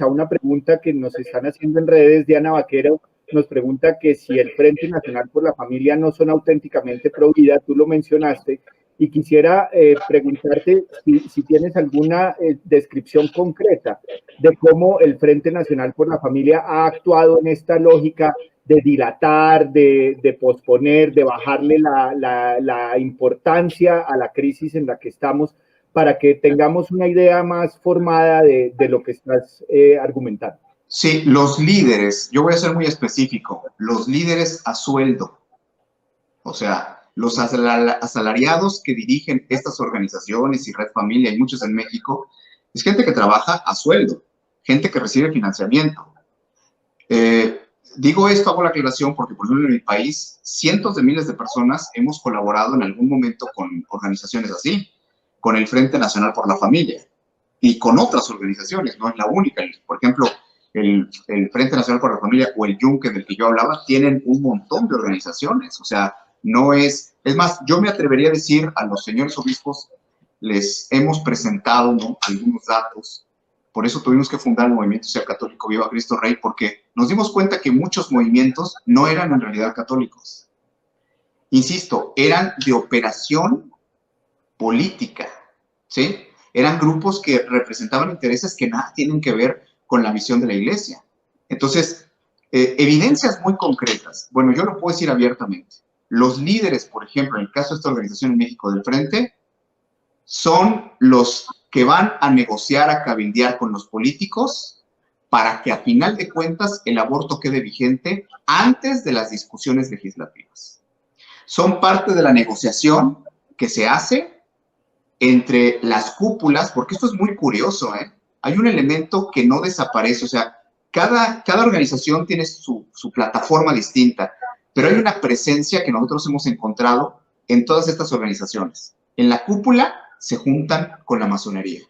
a una pregunta que nos están haciendo en redes. Diana Vaquero nos pregunta que si el Frente Nacional por la Familia no son auténticamente pro vida, tú lo mencionaste, y quisiera preguntarte si tienes alguna descripción concreta de cómo el Frente Nacional por la Familia ha actuado en esta lógica de dilatar, de posponer, de bajarle la importancia a la crisis en la que estamos, para que tengamos una idea más formada de lo que estás argumentando. Sí, los líderes, yo voy a ser muy específico, los líderes a sueldo, o sea, los asalariados que dirigen estas organizaciones y Red Familia, y muchos en México, es gente que trabaja a sueldo, gente que recibe financiamiento. Digo esto, hago la aclaración porque, por ejemplo, en mi país, cientos de miles de personas hemos colaborado en algún momento con organizaciones así, con el Frente Nacional por la Familia y con otras organizaciones, no es la única. Por ejemplo, el Frente Nacional por la Familia o el Yunque del que yo hablaba tienen un montón de organizaciones, o sea, no es... Es más, yo me atrevería a decir a los señores obispos, les hemos presentado, ¿no?, algunos datos. Por eso tuvimos que fundar el movimiento Sea Católico, Viva Cristo Rey, porque nos dimos cuenta que muchos movimientos no eran en realidad católicos. Insisto, eran de operación política, ¿sí? Eran grupos que representaban intereses que nada tienen que ver con la misión de la Iglesia. Entonces, evidencias muy concretas. Bueno, yo lo puedo decir abiertamente. Los líderes, por ejemplo, en el caso de esta organización en México del Frente, son los que van a negociar, a cabildear con los políticos para que a final de cuentas el aborto quede vigente antes de las discusiones legislativas. Son parte de la negociación que se hace entre las cúpulas, porque esto es muy curioso, ¿eh? Hay un elemento que no desaparece, o sea, cada organización tiene su plataforma distinta, pero hay una presencia que nosotros hemos encontrado en todas estas organizaciones. En la cúpula se juntan con la masonería.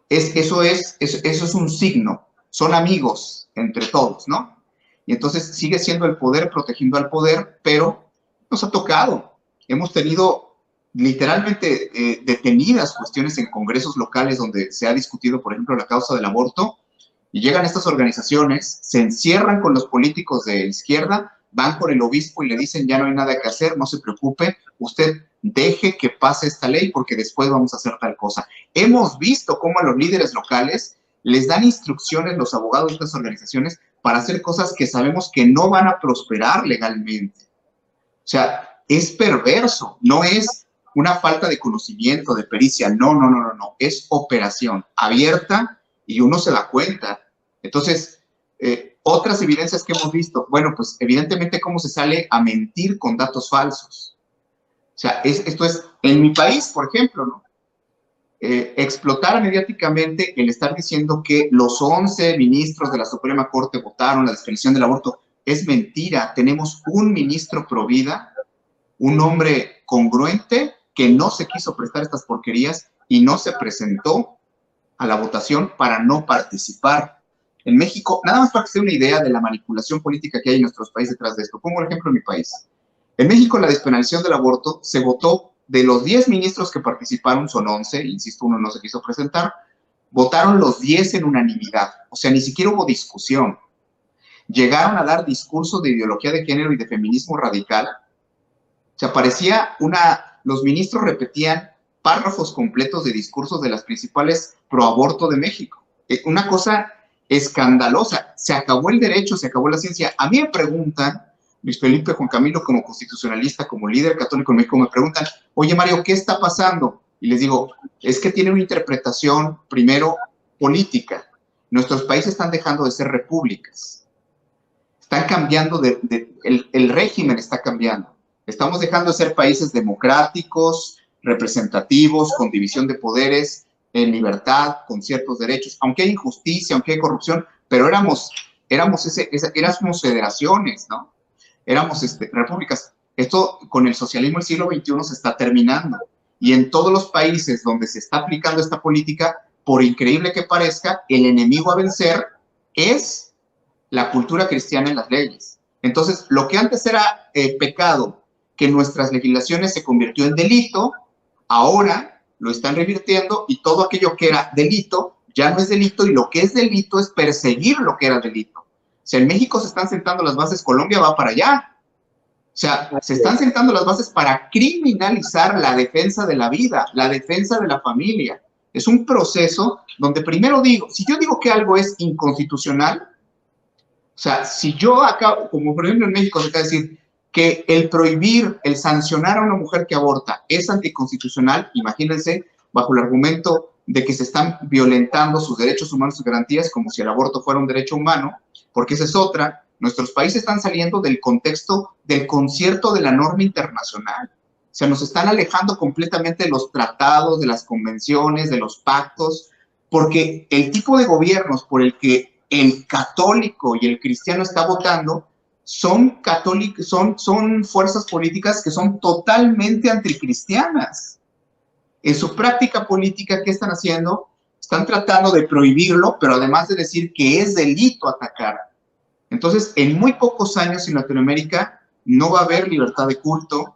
Eso es un signo, son amigos entre todos, ¿no? Y entonces sigue siendo el poder protegiendo al poder, pero nos ha tocado. Hemos tenido literalmente detenidas cuestiones en congresos locales donde se ha discutido, por ejemplo, la causa del aborto, y llegan estas organizaciones, se encierran con los políticos de izquierda, van con el obispo y le dicen, ya no hay nada que hacer, no se preocupe, usted deje que pase esta ley porque después vamos a hacer tal cosa. Hemos visto cómo a los líderes locales les dan instrucciones los abogados de estas organizaciones para hacer cosas que sabemos que no van a prosperar legalmente. O sea, es perverso, no es una falta de conocimiento, de pericia, no, es operación abierta y uno se da cuenta. Entonces, otras evidencias que hemos visto, bueno, pues evidentemente cómo se sale a mentir con datos falsos. O sea, esto es, en mi país, por ejemplo, ¿no? Explotar mediáticamente el estar diciendo que los 11 ministros de la Suprema Corte votaron la despenalización del aborto, es mentira. Tenemos un ministro pro vida, un hombre congruente que no se quiso prestar estas porquerías y no se presentó a la votación para no participar. En México, nada más para que se dé una idea de la manipulación política que hay en nuestros países detrás de esto. Pongo el ejemplo en mi país. En México, la despenalización del aborto se votó, de los 10 ministros que participaron, son 11, insisto, uno no se quiso presentar, votaron los 10 en unanimidad. O sea, ni siquiera hubo discusión. Llegaron a dar discursos de ideología de género y de feminismo radical. O sea, parecía los ministros repetían párrafos completos de discursos de las principales proaborto de México. Una cosa escandalosa. Se acabó el derecho, se acabó la ciencia. A mí me preguntan, Luis Felipe, Juan Camilo, como constitucionalista, como líder católico en México, me preguntan, oye, Mario, ¿qué está pasando? Y les digo, es que tiene una interpretación, primero, política. Nuestros países están dejando de ser repúblicas. Están cambiando, el régimen está cambiando. Estamos dejando de ser países democráticos, representativos, con división de poderes, en libertad, con ciertos derechos, aunque hay injusticia, aunque hay corrupción, pero éramos federaciones, ¿no? Éramos repúblicas. Esto con el socialismo del siglo XXI se está terminando. Y en todos los países donde se está aplicando esta política, por increíble que parezca, el enemigo a vencer es la cultura cristiana en las leyes. Entonces, lo que antes era pecado, que en nuestras legislaciones se convirtió en delito, ahora lo están revirtiendo y todo aquello que era delito ya no es delito, y lo que es delito es perseguir lo que era delito. Si en México se están sentando las bases, Colombia va para allá. O sea, se están sentando las bases para criminalizar la defensa de la vida, la defensa de la familia. Es un proceso donde primero digo, si yo digo que algo es inconstitucional, o sea, si yo acabo, como por ejemplo en México se acaba de decir que el prohibir, el sancionar a una mujer que aborta es anticonstitucional, imagínense, bajo el argumento de que se están violentando sus derechos humanos y garantías como si el aborto fuera un derecho humano, porque esa es otra. Nuestros países están saliendo del contexto, del concierto de la norma internacional. O sea, nos están alejando completamente de los tratados, de las convenciones, de los pactos, porque el tipo de gobiernos por el que el católico y el cristiano está votando son fuerzas políticas que son totalmente anticristianas. En su práctica política, ¿qué están haciendo? Están tratando de prohibirlo, pero además de decir que es delito atacar. Entonces, en muy pocos años en Latinoamérica no va a haber libertad de culto,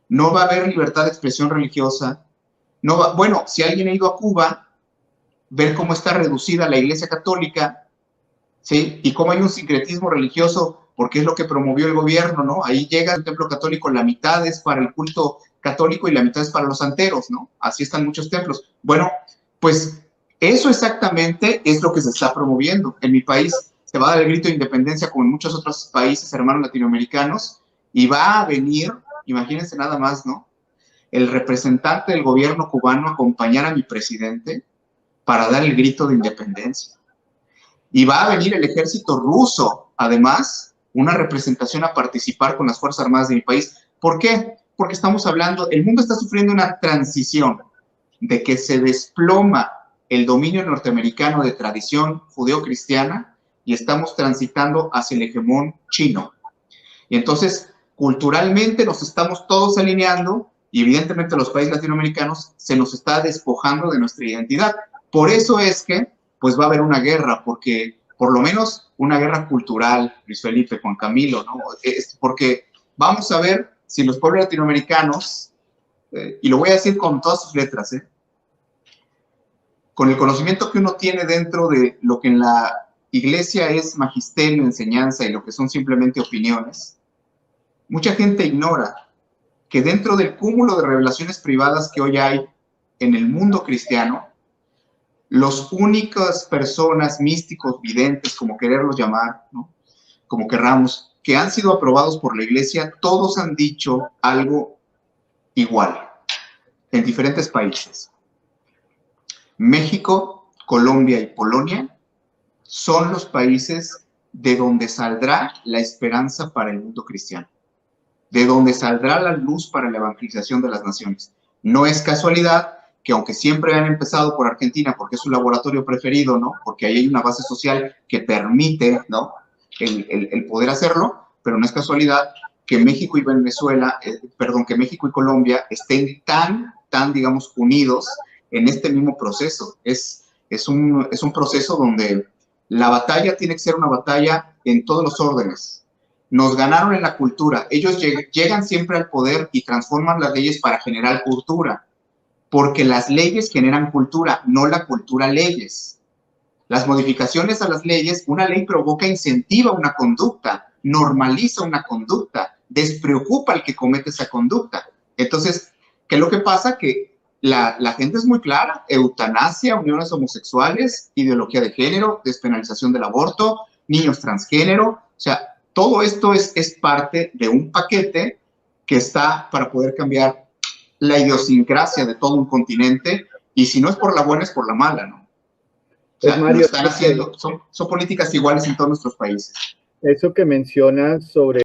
no va a haber libertad de expresión religiosa. Bueno, si alguien ha ido a Cuba, ver cómo está reducida la Iglesia Católica, ¿sí? Y cómo hay un sincretismo religioso, porque es lo que promovió el gobierno, ¿no? Ahí llega el templo católico, la mitad es para el culto católico y la mitad es para los santeros, ¿no? Así están muchos templos. Bueno, pues eso exactamente es lo que se está promoviendo. En mi país se va a dar el grito de independencia como en muchos otros países hermanos latinoamericanos y va a venir, imagínense nada más, ¿no? El representante del gobierno cubano a acompañar a mi presidente para dar el grito de independencia. Y va a venir el ejército ruso, además, una representación a participar con las Fuerzas Armadas de mi país. ¿Por qué? Porque estamos hablando, el mundo está sufriendo una transición de que se desploma el dominio norteamericano de tradición judeocristiana y estamos transitando hacia el hegemón chino. Y entonces, culturalmente nos estamos todos alineando y evidentemente los países latinoamericanos se nos está despojando de nuestra identidad. Por eso es que pues va a haber una guerra, porque por lo menos una guerra cultural, Luis Felipe, Juan Camilo, ¿no? Porque vamos a ver si los pueblos latinoamericanos, y lo voy a decir con todas sus letras, con el conocimiento que uno tiene dentro de lo que en la iglesia es magisterio, enseñanza y lo que son simplemente opiniones, mucha gente ignora que dentro del cúmulo de revelaciones privadas que hoy hay en el mundo cristiano, los únicas personas, místicos, videntes, como quererlos llamar, ¿no? Como querramos, que han sido aprobados por la iglesia, todos han dicho algo igual, en diferentes países. México, Colombia y Polonia son los países de donde saldrá la esperanza para el mundo cristiano, de donde saldrá la luz para la evangelización de las naciones. No es casualidad que aunque siempre han empezado por Argentina, porque es su laboratorio preferido, ¿no? Porque ahí hay una base social que permite, ¿no? El poder hacerlo, pero no es casualidad que México y Venezuela, que México y Colombia estén tan, digamos, unidos en este mismo proceso. Es un proceso donde la batalla tiene que ser una batalla en todos los órdenes. Nos ganaron en la cultura. Ellos llegan siempre al poder y transforman las leyes para generar cultura. Porque las leyes generan cultura, no la cultura leyes. Las modificaciones a las leyes, una ley provoca, incentiva una conducta, normaliza una conducta, despreocupa al que comete esa conducta. Entonces, ¿qué es lo que pasa? Que la gente es muy clara: eutanasia, uniones homosexuales, ideología de género, despenalización del aborto, niños transgénero. O sea, todo esto es parte de un paquete que está para poder cambiar la idiosincrasia de todo un continente, y si no es por la buena, es por la mala, ¿no? O sea, Mario, lo están haciendo, son políticas iguales en todos nuestros países. Eso que mencionas sobre